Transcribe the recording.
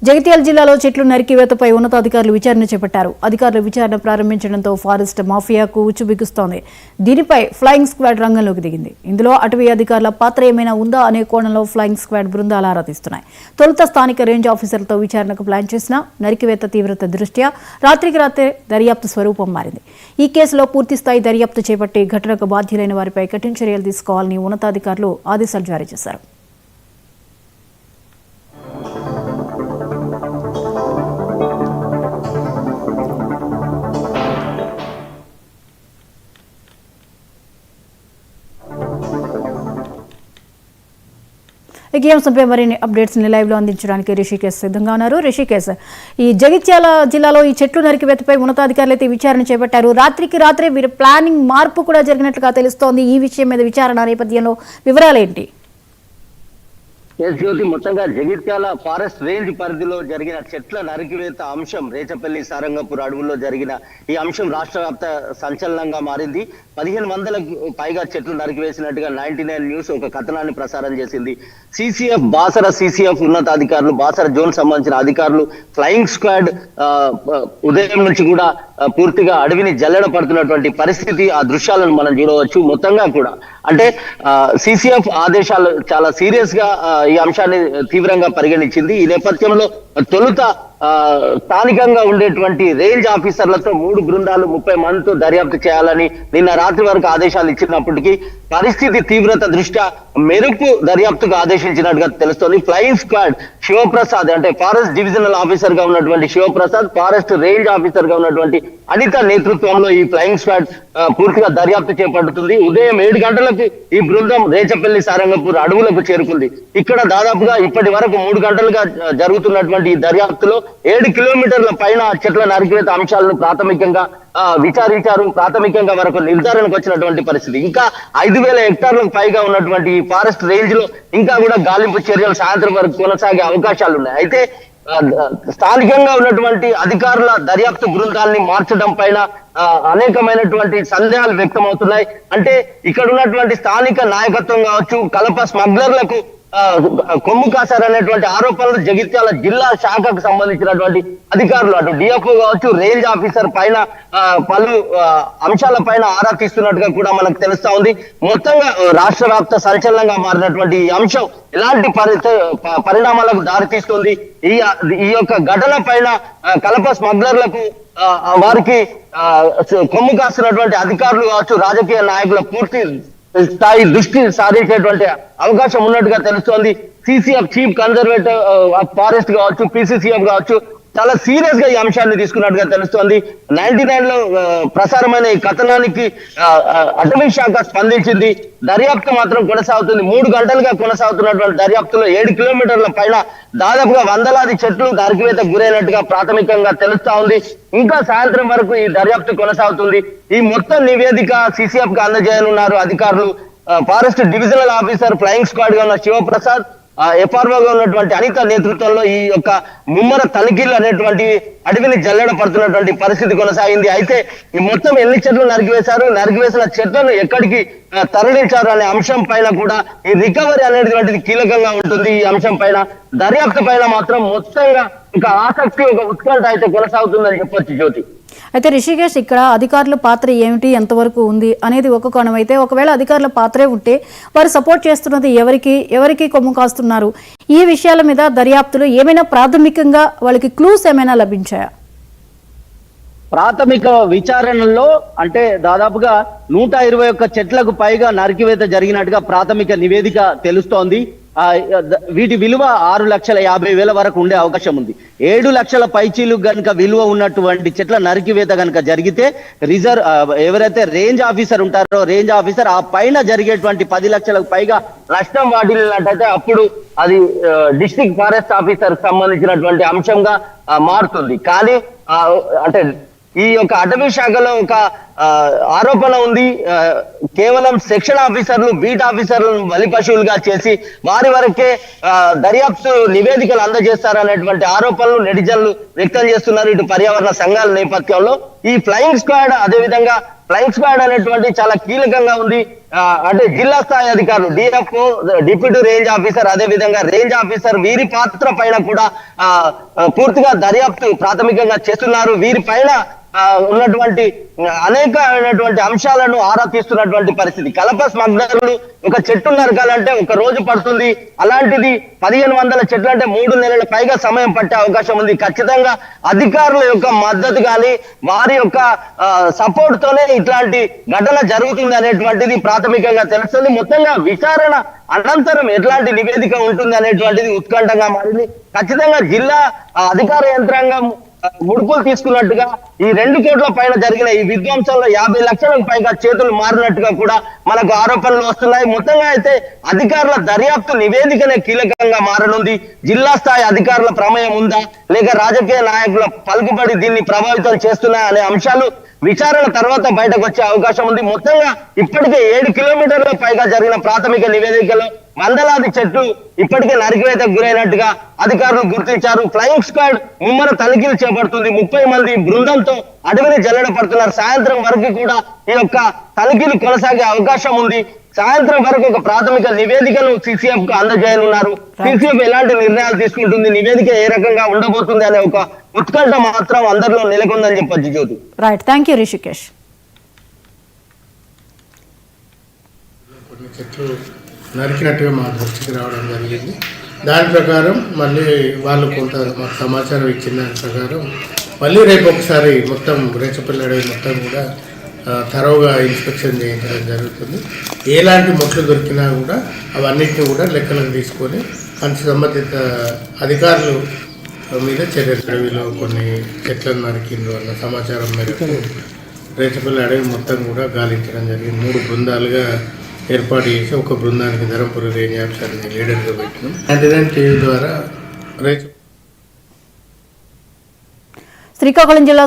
జగిత్యాల జిల్లాలో చెట్లు నరికివేతపై ఉన్నతాధికారులు విచారణ చేపట్టారు. అధికారులు విచారణ ప్రారంభించడంతో ఫారెస్ట్ మాఫియాకు ఉచ్చు బిగుస్తోంది. దీనిపై ఫ్లయింగ్ స్క్వాడ్ రంగంలోకి దిగింది. ఇందులో అటవీ అధికారుల పాత్ర ఏమైనా ఉందా అనే కోణంలో ఫ్లయింగ్ స్క్వాడ్ బృందాలు ఆరాధిస్తున్నాయి. తొలుత స్థానిక రేంజ్ ఆఫీసర్లతో విచారణకు ప్లాన్ చేసిన నరికివేత తీవ్రత దృష్ట్యా రాత్రికి రాత్రే దర్యాప్తు స్వరూపం మారింది. ఈ కేసులో పూర్తిస్థాయి దర్యాప్తు చేపట్టి ఘటనకు బాధ్యులైన వారిపై కఠిన చర్యలు తీసుకోవాలని ఉన్నతాధికారులు ఆదేశాలు జారీ చేశారు. ఈ అంశంపై మరిన్ని అప్డేట్స్ ని లైవ్ లో అందించడానికి రిషికేశ్ సిద్ధంగా ఉన్నారు. రిషికేశ్, ఈ జగిత్యాల జిల్లాలో ఈ చెట్లు నరికివేతపై ఉన్నతాధికారులు అయితే విచారణ చేపట్టారు. రాత్రికి రాత్రే వీరి ప్లానింగ్ మార్పు కూడా జరిగినట్లుగా తెలుస్తోంది. ఈ విషయం మీద విచారణ నేపథ్యంలో వివరాలేంటి? జ్యోతి, మొత్తంగా జగిత్యాల ఫారెస్ట్ రేంజ్ పరిధిలో జరిగిన చెట్ల నరికివేత అంశం, రేచపల్లి సారంగపూర్ అడవుల్లో జరిగిన ఈ అంశం రాష్ట్ర వ్యాప్త సంచలనంగా మారింది. 1500కు పైగా చెట్లు నరికివేసినట్టుగా 99 న్యూస్ ఒక కథనాన్ని ప్రసారం చేసింది. సిసిఎఫ్ బాసర సిసిఎఫ్ ఉన్నతాధికారులు, బాసర జోన్ సంబంధించిన అధికారులు, ఫ్లయింగ్ స్క్వాడ్ ఉదయం నుంచి కూడా పూర్తిగా అడవిని జల్లెడ పడుతున్నటువంటి పరిస్థితి, ఆ దృశ్యాలను మనం చూడవచ్చు. మొత్తంగా కూడా అంటే సిసిఎఫ్ ఆదేశాలు చాలా సీరియస్ గా ఈ అంశాన్ని తీవ్రంగా పరిగణించింది. ఈ నేపథ్యంలో తొలుత స్థానికంగా ఉండేటువంటి రేంజ్ ఆఫీసర్లతో 3 బృందాలు 30 మందితో దర్యాప్తు చేయాలని నిన్న రాత్రి వరకు ఆదేశాలు ఇచ్చినప్పటికీ పరిస్థితి తీవ్రత దృష్ట్యా మెరుపు దర్యాప్తుకు ఆదేశించినట్టుగా తెలుస్తోంది. ఫ్లయింగ్ స్క్వాడ్ శివప్రసాద్, అంటే ఫారెస్ట్ డివిజనల్ ఆఫీసర్ గా ఉన్నటువంటి శివప్రసాద్, ఫారెస్ట్ రేంజ్ ఆఫీసర్ గా ఉన్నటువంటి అనిత నేతృత్వంలో ఈ ఫ్లయింగ్ స్క్వాడ్ పూర్తిగా దర్యాప్తు చేపడుతుంది. ఉదయం 7 గంటలకు ఈ బృందం రేచపల్లి సారంగపూర్ అడవులకు చేరుకుంది. ఇక్కడ దాదాపుగా ఇప్పటి వరకు 3 గంటలుగా జరుగుతున్నటువంటి ఈ దర్యాప్తులో 7 కిలోమీటర్ల పైన చెట్ల నరికివేత అంశాలను ప్రాథమికంగా విచారించారు. ప్రాథమికంగా వరకు నిర్ధారణకు వచ్చినటువంటి పరిస్థితి. ఇంకా 5000 హెక్టార్లకు పైగా ఉన్నటువంటి ఈ ఫారెస్ట్ రేంజ్ లో ఇంకా కూడా గాలింపు చర్యలు సాయంత్రం వరకు కొనసాగే అవకాశాలు ఉన్నాయి. అయితే స్థానికంగా ఉన్నటువంటి అధికారుల దర్యాప్తు బృందాన్ని మార్చడం పైన అనేకమైనటువంటి సందేహాలు వ్యక్తమవుతున్నాయి. అంటే ఇక్కడ ఉన్నటువంటి స్థానిక నాయకత్వం కావచ్చు, కలప స్మగ్లర్లకు కొమ్ము కాశారనేటువంటి ఆరోపణలు జగిత్యాల జిల్లా శాఖకు సంబంధించినటువంటి అధికారులు, అటు డిఎఫ్ఓ కావచ్చు, రేంజ్ ఆఫీసర్ పైన పలు అంశాల పైన ఆరా తీస్తున్నట్టుగా కూడా మనకు తెలుస్తా ఉంది. మొత్తంగా రాష్ట్ర వ్యాప్త సంచలనంగా మారినటువంటి ఈ అంశం ఎలాంటి పరిణామాలకు దారితీస్తుంది? ఈ యొక్క ఘటన పైన కలప స్మగ్లర్లకు వారికి కొమ్ము కాస్తున్నటువంటి అధికారులు కావచ్చు, రాజకీయ నాయకుల పూర్తి స్థాయి దృష్టి సారించేటువంటి అవకాశం ఉన్నట్టుగా తెలుస్తోంది. సిసిఎఫ్ చీఫ్ కన్జర్వేటివ్ ఫారెస్ట్ కావచ్చు, పిసిసిఎఫ్ కావచ్చు, చాలా సీరియస్ గా ఈ అంశాన్ని తీసుకున్నట్టుగా తెలుస్తోంది. 99 లో ప్రసారమైన ఈ కథనానికి అటవీ శాఖ స్పందించింది. దర్యాప్తు మాత్రం కొనసాగుతుంది. 3 గంటలుగా కొనసాగుతున్నటువంటి దర్యాప్తులో 7 కిలోమీటర్ల పైన దాదాపుగా వందలాది చెట్లు నరికివేత గురైనట్టుగా ప్రాథమికంగా తెలుస్తా ఉంది. ఇంకా సాయంత్రం వరకు ఈ దర్యాప్తు కొనసాగుతుంది. ఈ మొత్తం నివేదిక సిసిఎఫ్ కు అందజేయనున్నారు అధికారులు. Forest divisional officer flying squad గా ఉన్న శివప్రసాద్, ఎఫ్ఆర్ఓగా ఉన్నటువంటి అనిత నేతృత్వంలో ఈ యొక్క ముమ్మర తనిఖీలు అనేటువంటి అడవిని జల్లెడ పడుతున్నటువంటి పరిస్థితి కొనసాగింది. అయితే ఈ మొత్తం ఎన్ని చెట్లు నరికివేసిన చెట్లను ఎక్కడికి తరలించారు అనే అంశం పైన కూడా ఈ రికవరీ అనేటువంటిది కీలకంగా ఉంటుంది. ఈ అంశం పైన దర్యాప్తు పైన మాత్రం మొత్తంగా ఒక ఆసక్తి, ఒక ఉత్కంఠ అయితే కొనసాగుతుందని చెప్పొచ్చు జ్యోతి. అయితే రిషికేశ్, ఇక్కడ అధికారుల పాత్ర ఏమిటి, ఎంతవరకు ఉంది అనేది ఒక కోణం అయితే, ఒకవేళ అధికారుల పాత్రే ఉంటే వారు సపోర్ట్ చేస్తున్నది ఎవరికి కొమ్ము కాస్తున్నారు, ఈ విషయాల మీద దర్యాప్తులు ఏమైనా ప్రాథమికంగా వాళ్ళకి క్లూస్ ఏమైనా లభించాయా? ప్రాథమిక విచారణలో అంటే దాదాపుగా 121 చెట్లకు పైగా నరికివేత జరిగినట్టుగా ప్రాథమిక నివేదిక తెలుస్తోంది. వీటి విలువ 6,50,000 వరకు ఉండే అవకాశం ఉంది. 7 లక్షల పైచీలు గనుక విలువ ఉన్నటువంటి చెట్ల నరికివేత గనుక జరిగితే ఎవరైతే రేంజ్ ఆఫీసర్ ఉంటారో రేంజ్ ఆఫీసర్ ఆ పైన జరిగేటువంటి 10 లక్షలకు పైగా నష్టం వాటిల్లినట్టయితే అప్పుడు అది డిస్ట్రిక్ట్ ఫారెస్ట్ ఆఫీసర్ సంబంధించినటువంటి అంశంగా మారుతుంది. కానీ అంటే ఈ యొక్క అటవీ శాఖలో ఒక ఆరోపణ ఉంది. కేవలం సెక్షన్ ఆఫీసర్లు, బీట్ ఆఫీసర్లను బలి పశువులుగా చేసి వారి వరకే దర్యాప్తు నివేదికలు అందజేస్తారనేటువంటి ఆరోపణలు నెటిజన్లు వ్యక్తం చేస్తున్నారు ఇటు పర్యావరణ సంఘాల నేపథ్యంలో. ఈ ఫ్లయింగ్ స్క్వాడ్ అదేవిధంగా ఫ్లయింగ్ స్క్వాడ్ అనేటువంటి చాలా కీలకంగా ఉంది. అంటే జిల్లా స్థాయి అధికారులు డిఎఫ్ఓ, డిప్యూటీ రేంజ్ ఆఫీసర్, అదే విధంగా రేంజ్ ఆఫీసర్ వీరి పాత్ర పైన కూడా పూర్తిగా దర్యాప్తు ప్రాథమికంగా చేస్తున్నారు. వీరి పైన ఉన్నటువంటి అనేకమైనటువంటి అంశాలను ఆరా తీస్తున్నటువంటి పరిస్థితి. కలప స్మగ్లర్లు ఒక చెట్టు నరకాలంటే ఒక రోజు పడుతుంది, అలాంటిది 1500 చెట్లు అంటే 3 నెలల పైగా సమయం పట్టే అవకాశం ఉంది. ఖచ్చితంగా అధికారుల యొక్క మద్దతు కానీ వారి యొక్క సపోర్ట్ తోనే ఇట్లాంటి ఘటన జరుగుతుంది అనేటువంటిది ప్రాథమికంగా తెలుస్తుంది. మొత్తంగా విచారణ అనంతరం ఎట్లాంటి నివేదిక ఉంటుంది అనేటువంటిది ఉత్కంఠంగా మారింది. ఖచ్చితంగా జిల్లా అధికార యంత్రాంగం ముడుపులు తీసుకున్నట్టుగా ఈ 2 కోట్ల పైన జరిగిన ఈ విధ్వంసంలో 50 లక్షలకు పైగా చేతులు మారినట్టుగా కూడా మనకు ఆరోపణలు వస్తున్నాయి. మొత్తంగా అయితే అధికారుల దర్యాప్తు నివేదికనే కీలకంగా మారనుంది. జిల్లా స్థాయి అధికారుల ప్రమేయం ఉందా, లేక రాజకీయ నాయకుల పలుకుబడి దీన్ని ప్రభావితం చేస్తున్నాయా అనే అంశాలు విచారణ తర్వాత బయటకు వచ్చే అవకాశం ఉంది. మొత్తంగా ఇప్పటికే 7 కిలోమీటర్ల పైగా జరిగిన ప్రాథమిక నివేదికలో వందలాది చెట్లు ఇప్పటికే నరికివేతకు గురైనట్టుగా అధికారులు గుర్తించారు. ఫ్లయింగ్ స్క్వాడ్ ముమ్మర తనిఖీలు చేపడుతుంది. 30 మంది బృందంతో అడవిని జల్లెడ పడుతున్నారు. సాయంత్రం వరకు కూడా ఈ యొక్క తనిఖీలు కొనసాగే అవకాశం ఉంది. సాయంత్రం వరకు ఒక ప్రాథమిక నివేదికను సిసిఎఫ్ కు అందజేయనున్నారు. సిసిఎఫ్ ఎలాంటి నిర్ణయాలు తీసుకుంటుంది, నివేదిక ఏ రకంగా ఉండబోతుంది అనే ఒక ఉత్కంఠ మాత్రం అందరిలో నెలకొందని చెప్పొచ్చు. Jyoti. Right, thank you Rishikesh. కొన్ని చెట్లు నరికినట్టుగా మా దృష్టికి రావడం జరిగింది. దాని ప్రకారం మళ్ళీ వాళ్ళు కొంత మాకు సమాచారం ఇచ్చిన దాని ప్రకారం మళ్ళీ రేపు ఒకసారి మొత్తం రేచపల్లి అడవి మొత్తం కూడా తరోగా ఇన్స్పెక్షన్ చేయించడం జరుగుతుంది. ఎలాంటి మొట్లు దొరికినా కూడా అవన్నిటిని కూడా లెక్కలకు తీసుకొని సంబంధిత అధికారులు మీద చర్యలు. అడవిలో కొన్ని చెట్లను నరికింది వల్ల సమాచారం మేరకు రేచపల్లి అడవి మొత్తం కూడా గాలించడం జరిగింది. 3 బృందాలుగా ఏర్పాటు చేసి ఒక బృందానికి ధరంపురి రేంజ్ ఆఫీసర్ని లీడర్గా పెట్టినాం. అండ్ టీవీ ద్వారా శ్రీకాకుళం జిల్లా